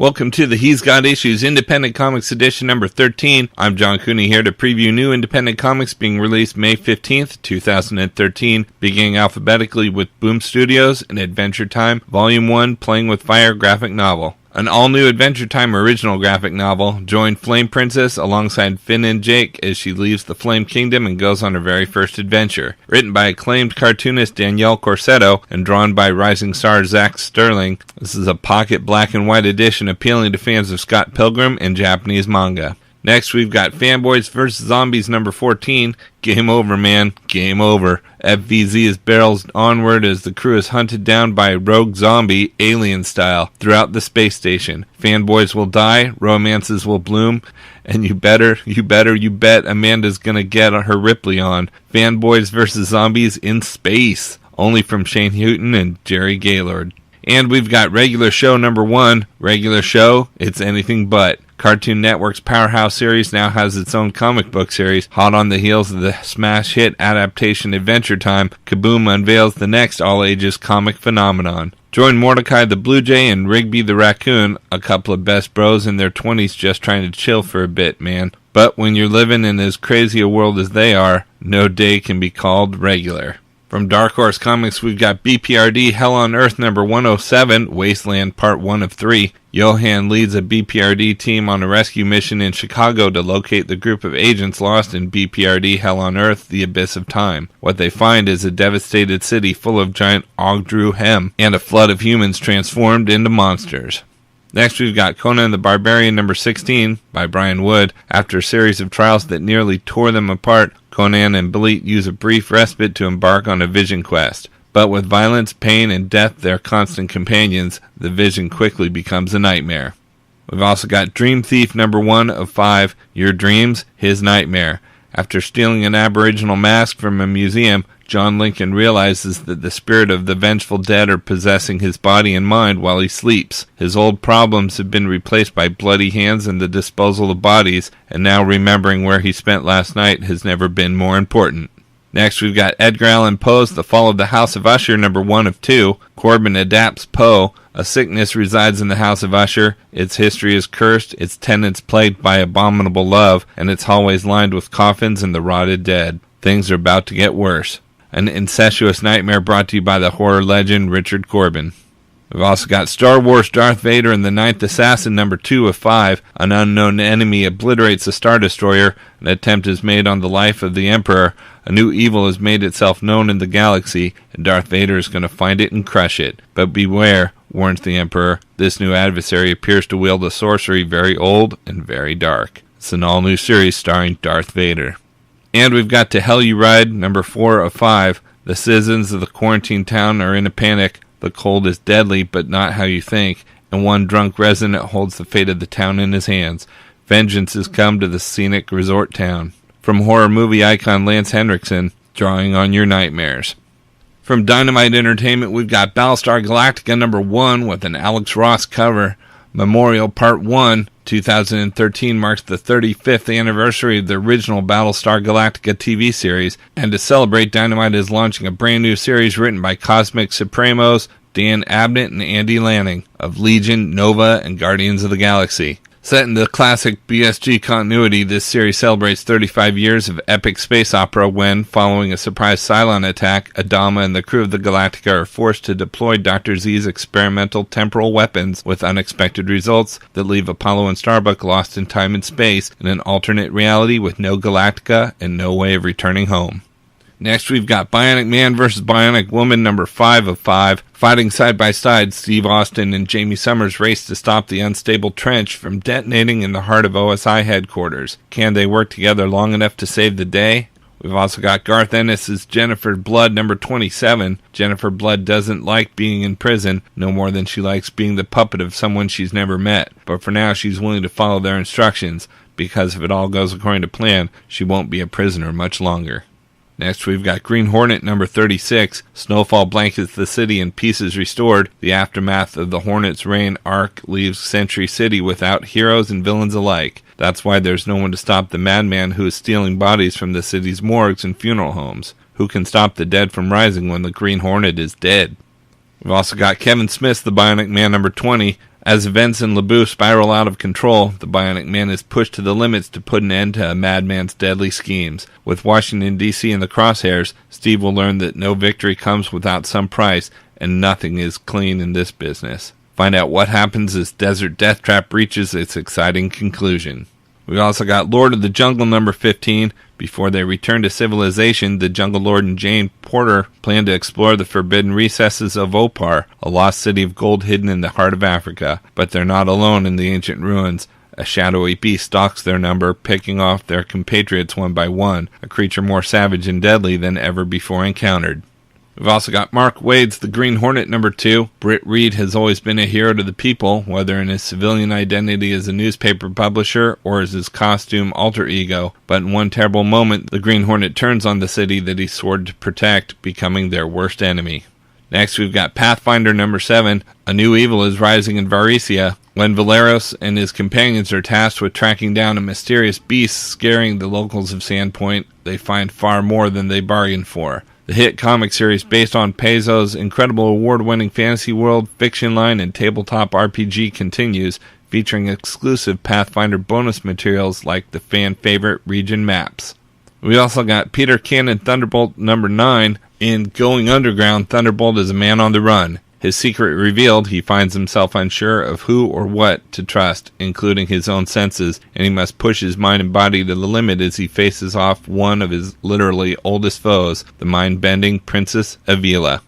Welcome to the He's Got Issues Independent Comics Edition number 13. I'm John Cooney here to preview new independent comics being released May 15th, 2013, beginning alphabetically with Boom Studios and Adventure Time, Volume 1, Playing with Fire graphic novel. An all-new Adventure Time original graphic novel. Join Flame Princess alongside Finn and Jake as she leaves the Flame Kingdom and goes on her very first adventure. Written by acclaimed cartoonist Danielle Corsetto and drawn by rising star Zach Sterling, this is a pocket black and white edition appealing to fans of Scott Pilgrim and Japanese manga. Next, we've got Fanboys Vs Zombies number 14. Game over, man. Game over. FVZ is barrels onward as the crew is hunted down by a rogue zombie, alien style, throughout the space station. Fanboys will die, romances will bloom, and you bet Amanda's gonna get her Ripley on. Fanboys Vs Zombies in space. Only from Shane Houghton and Jerry Gaylord. And we've got Regular Show number 1. Regular Show, it's anything but. Cartoon Network's Powerhouse series now has its own comic book series. Hot on the heels of the smash hit adaptation Adventure Time, Kaboom unveils the next all-ages comic phenomenon. Join Mordecai the Blue Jay and Rigby the Raccoon, a couple of best bros in their 20s just trying to chill for a bit, man. But when you're living in as crazy a world as they are, no day can be called regular. From Dark Horse Comics, we've got B.P.R.D. Hell on Earth number 107, Wasteland Part 1 of 3. Johan leads a B.P.R.D. team on a rescue mission in Chicago to locate the group of agents lost in B.P.R.D. Hell on Earth, The Abyss of Time. What they find is a devastated city full of giant Ogdru Hem and a flood of humans transformed into monsters. Next, we've got Conan the Barbarian number 16 by Brian Wood. After a series of trials that nearly tore them apart, Conan and Belit use a brief respite to embark on a vision quest. But with violence, pain, and death their constant companions, the vision quickly becomes a nightmare. We've also got Dream Thief number 1 of 5, Your Dreams, His Nightmare. After stealing an Aboriginal mask from a museum, John Lincoln realizes that the spirit of the vengeful dead are possessing his body and mind while he sleeps. His old problems have been replaced by bloody hands and the disposal of bodies, and now remembering where he spent last night has never been more important. Next, we've got Edgar Allan Poe's The Fall of the House of Usher number 1 of 2. Corbin adapts Poe. A sickness resides in the House of Usher. Its history is cursed, its tenants plagued by abominable love, and its hallways lined with coffins and the rotted dead. Things are about to get worse. An incestuous nightmare brought to you by the horror legend Richard Corbin. We've also got Star Wars Darth Vader and the Ninth Assassin number 2 of 5. An unknown enemy obliterates a Star Destroyer. An attempt is made on the life of the Emperor. A new evil has made itself known in the galaxy, and Darth Vader is going to find it and crush it. But beware, warns the Emperor, this new adversary appears to wield a sorcery very old and very dark. It's an all-new series starring Darth Vader. And we've got To Hell You Ride, number 4 of 5. The citizens of the quarantine town are in a panic. The cold is deadly, but not how you think, and one drunk resident holds the fate of the town in his hands. Vengeance has come to the scenic resort town. From horror movie icon Lance Henriksen, drawing on your nightmares. From Dynamite Entertainment, we've got Battlestar Galactica number 1 with an Alex Ross cover. Memorial Part 1, 2013 marks the 35th anniversary of the original Battlestar Galactica TV series, and to celebrate, Dynamite is launching a brand new series written by Cosmic Supremos, Dan Abnett and Andy Lanning, of Legion, Nova, and Guardians of the Galaxy. Set in the classic BSG continuity, this series celebrates 35 years of epic space opera when, following a surprise Cylon attack, Adama and the crew of the Galactica are forced to deploy Dr. Z's experimental temporal weapons with unexpected results that leave Apollo and Starbuck lost in time and space in an alternate reality with no Galactica and no way of returning home. Next, we've got Bionic Man vs. Bionic Woman number 5 of 5. Fighting side by side, Steve Austin and Jamie Summers race to stop the unstable trench from detonating in the heart of OSI headquarters. Can they work together long enough to save the day? We've also got Garth Ennis' Jennifer Blood number 27. Jennifer Blood doesn't like being in prison, no more than she likes being the puppet of someone she's never met. But for now, she's willing to follow their instructions, because if it all goes according to plan, she won't be a prisoner much longer. Next, we've got Green Hornet number 36. Snowfall blankets the city and peace is restored. The aftermath of the Hornet's reign arc leaves Century City without heroes and villains alike. That's why there's no one to stop the madman who is stealing bodies from the city's morgues and funeral homes. Who can stop the dead from rising when the Green Hornet is dead? We've also got Kevin Smith's The Bionic Man number 20. As events in Labu spiral out of control, the Bionic Man is pushed to the limits to put an end to a madman's deadly schemes. With Washington, D.C. in the crosshairs, Steve will learn that no victory comes without some price, and nothing is clean in this business. Find out what happens as Desert Death Trap reaches its exciting conclusion. We also got Lord of the Jungle number 15. Before they return to civilization, the Jungle Lord and Jane Porter plan to explore the forbidden recesses of Opar, a lost city of gold hidden in the heart of Africa. But they're not alone in the ancient ruins. A shadowy beast stalks their number, picking off their compatriots one by one, a creature more savage and deadly than ever before encountered. We've also got Mark Waid's The Green Hornet number 2. Britt Reed has always been a hero to the people, whether in his civilian identity as a newspaper publisher or as his costume alter ego. But in one terrible moment, the Green Hornet turns on the city that he swore to protect, becoming their worst enemy. Next, we've got Pathfinder number 7. A new evil is rising in Varisia. When Valeros and his companions are tasked with tracking down a mysterious beast scaring the locals of Sandpoint, they find far more than they bargained for. The hit comic series based on Paizo's incredible award-winning fantasy world, fiction line, and tabletop RPG continues, featuring exclusive Pathfinder bonus materials like the fan-favorite region maps. We also got Peter Cannon Thunderbolt number 9. In Going Underground, Thunderbolt is a man on the run. His secret revealed, he finds himself unsure of who or what to trust, including his own senses, and he must push his mind and body to the limit as he faces off one of his literally oldest foes, the mind-bending Princess Avila.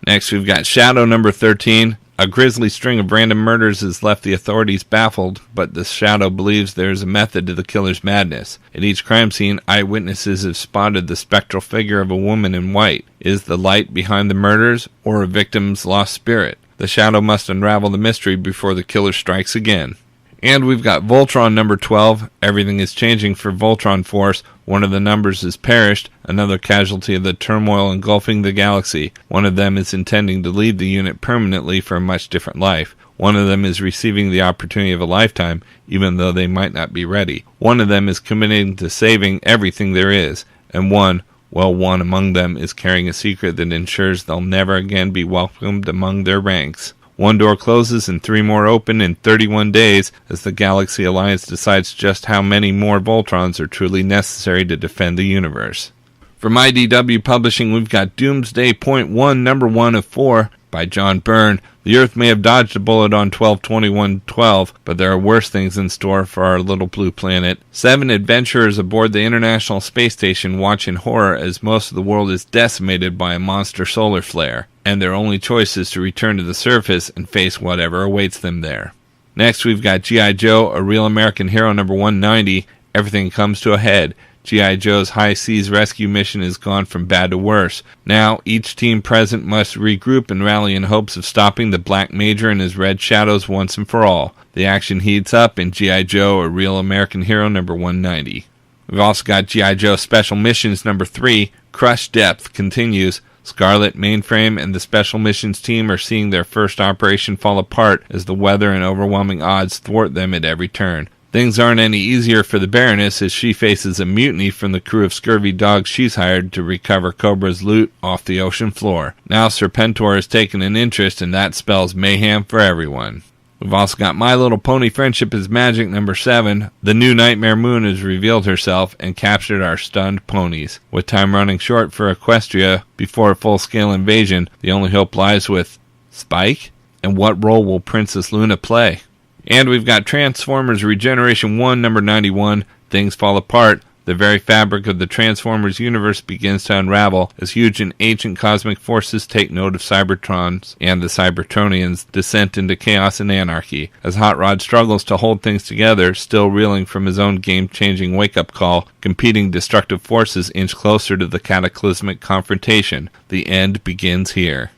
Next, we've got Shadow number 13. A grisly string of random murders has left the authorities baffled, but the Shadow believes there is a method to the killer's madness. At each crime scene, eyewitnesses have spotted the spectral figure of a woman in white. Is the light behind the murders, or a victim's lost spirit? The Shadow must unravel the mystery before the killer strikes again. And we've got Voltron number 12. Everything is changing for Voltron Force. One of the numbers has perished, another casualty of the turmoil engulfing the galaxy. One of them is intending to leave the unit permanently for a much different life. One of them is receiving the opportunity of a lifetime, even though they might not be ready. One of them is committing to saving everything there is. And one among them is carrying a secret that ensures they'll never again be welcomed among their ranks. One door closes and 3 more open in 31 days as the Galaxy Alliance decides just how many more Voltrons are truly necessary to defend the universe. From IDW Publishing, we've got Doomsday Point 1, number 1 of 4 by John Byrne. The Earth may have dodged a bullet on 12/21/12, but there are worse things in store for our little blue planet. 7 adventurers aboard the International Space Station watch in horror as most of the world is decimated by a monster solar flare, and their only choice is to return to the surface and face whatever awaits them there. Next, we've got G.I. Joe, A Real American Hero number 190. Everything comes to a head. G.I. Joe's high seas rescue mission has gone from bad to worse. Now, each team present must regroup and rally in hopes of stopping the Black Major and his Red Shadows once and for all. The action heats up in G.I. Joe, A Real American Hero number 190. We've also got G.I. Joe Special Missions number 3. Crush Depth continues. Scarlet, Mainframe, and the Special Missions team are seeing their first operation fall apart as the weather and overwhelming odds thwart them at every turn. Things aren't any easier for the Baroness as she faces a mutiny from the crew of scurvy dogs she's hired to recover Cobra's loot off the ocean floor. Now Serpentor has taken an interest, and that spells mayhem for everyone. We've also got My Little Pony Friendship is Magic number 7. The new Nightmare Moon has revealed herself and captured our stunned ponies. With time running short for Equestria before a full-scale invasion, the only hope lies with Spike? And what role will Princess Luna play? And we've got Transformers Regeneration One number 91. Things fall apart. The very fabric of the Transformers universe begins to unravel as huge and ancient cosmic forces take note of Cybertrons and the Cybertronians' descent into chaos and anarchy. As Hot Rod struggles to hold things together, still reeling from his own game-changing wake-up call, competing destructive forces inch closer to the cataclysmic confrontation. The end begins here.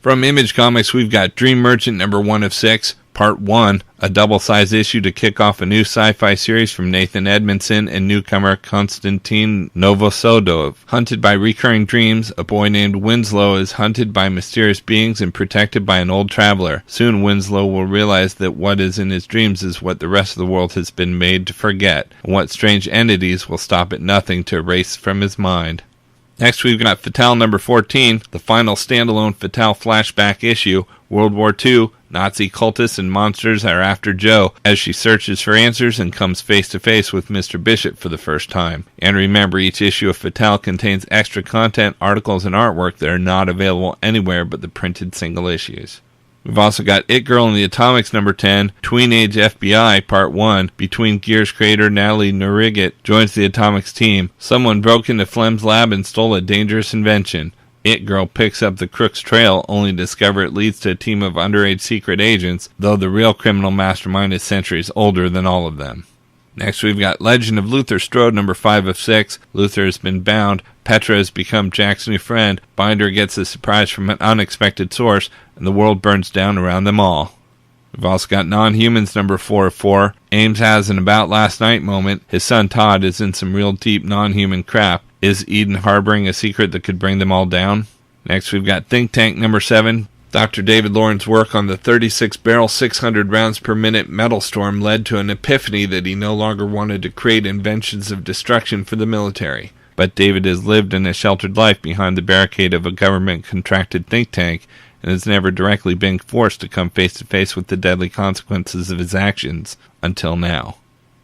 From Image Comics, we've got Dream Merchant number 1 of 6. Part 1, a double-size issue to kick off a new sci-fi series from Nathan Edmondson and newcomer Konstantin Novosodov. Hunted by recurring dreams, a boy named Winslow is hunted by mysterious beings and protected by an old traveler. Soon Winslow will realize that what is in his dreams is what the rest of the world has been made to forget, and what strange entities will stop at nothing to erase from his mind. Next, we've got Fatale number 14, the final standalone Fatale flashback issue. World War II, Nazi cultists and monsters are after Jo as she searches for answers and comes face to face with Mr. Bishop for the first time. And remember, each issue of Fatale contains extra content, articles, and artwork that are not available anywhere but the printed single issues. We've also got It Girl and the Atomics number 10, Tween-Age FBI Part 1. Between Gears creator Natalie Norigat joins the Atomics team. Someone broke into Flem's lab and stole a dangerous invention. It Girl picks up the crook's trail, only to discover it leads to a team of underage secret agents, though the real criminal mastermind is centuries older than all of them. Next we've got Legend of Luther Strode number 5 of 6. Luther has been bound, Petra has become Jack's new friend, Binder gets a surprise from an unexpected source, and the world burns down around them all. We've also got Non-Humans number 4 of 4. Ames has an about last night moment. His son Todd is in some real deep non-human crap. Is Eden harboring a secret that could bring them all down? Next we've got Think Tank number 7. Dr. David Lauren's work on the 36-barrel, 600 rounds per minute metal storm led to an epiphany that he no longer wanted to create inventions of destruction for the military. But David has lived in a sheltered life behind the barricade of a government-contracted think tank and has never directly been forced to come face-to-face with the deadly consequences of his actions until now.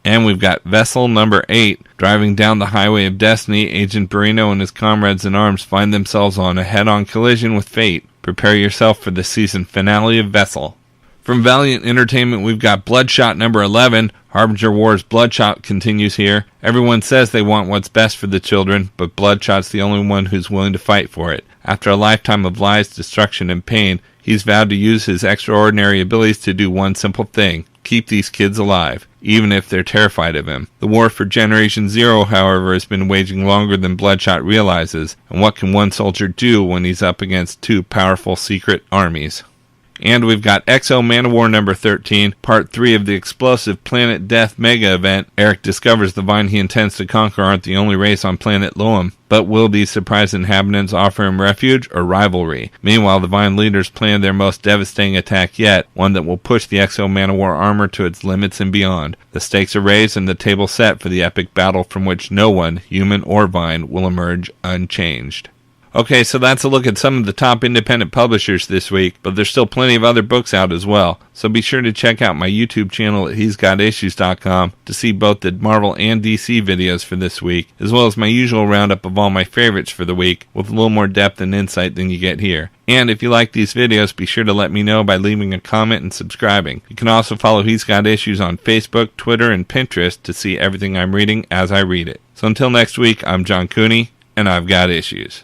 And we've got Vessel number 8. Driving down the highway of destiny, Agent Barrino and his comrades in arms find themselves on a head-on collision with fate. Prepare yourself for the season finale of Vessel. From Valiant Entertainment, we've got Bloodshot number 11. Harbinger Wars Bloodshot continues here. Everyone says they want what's best for the children, but Bloodshot's the only one who's willing to fight for it. After a lifetime of lies, destruction, and pain, he's vowed to use his extraordinary abilities to do one simple thing: keep these kids alive, even if they're terrified of him. The war for Generation Zero, however, has been waging longer than Bloodshot realizes, and what can one soldier do when he's up against two powerful secret armies? And we've got Exo Manowar number 13, Part 3 of the explosive Planet Death mega event. Eric discovers the Vine he intends to conquer aren't the only race on planet Loam, but will these surprised inhabitants offer him refuge or rivalry? Meanwhile, the Vine leaders plan their most devastating attack yet, one that will push the Exo Manowar armor to its limits and beyond. The stakes are raised and the table set for the epic battle from which no one, human or Vine, will emerge unchanged. Okay, so that's a look at some of the top independent publishers this week, but there's still plenty of other books out as well. So be sure to check out my YouTube channel at he'sgotissues.com to see both the Marvel and DC videos for this week, as well as my usual roundup of all my favorites for the week, with a little more depth and insight than you get here. And if you like these videos, be sure to let me know by leaving a comment and subscribing. You can also follow He's Got Issues on Facebook, Twitter, and Pinterest to see everything I'm reading as I read it. So until next week, I'm John Cooney, and I've got issues.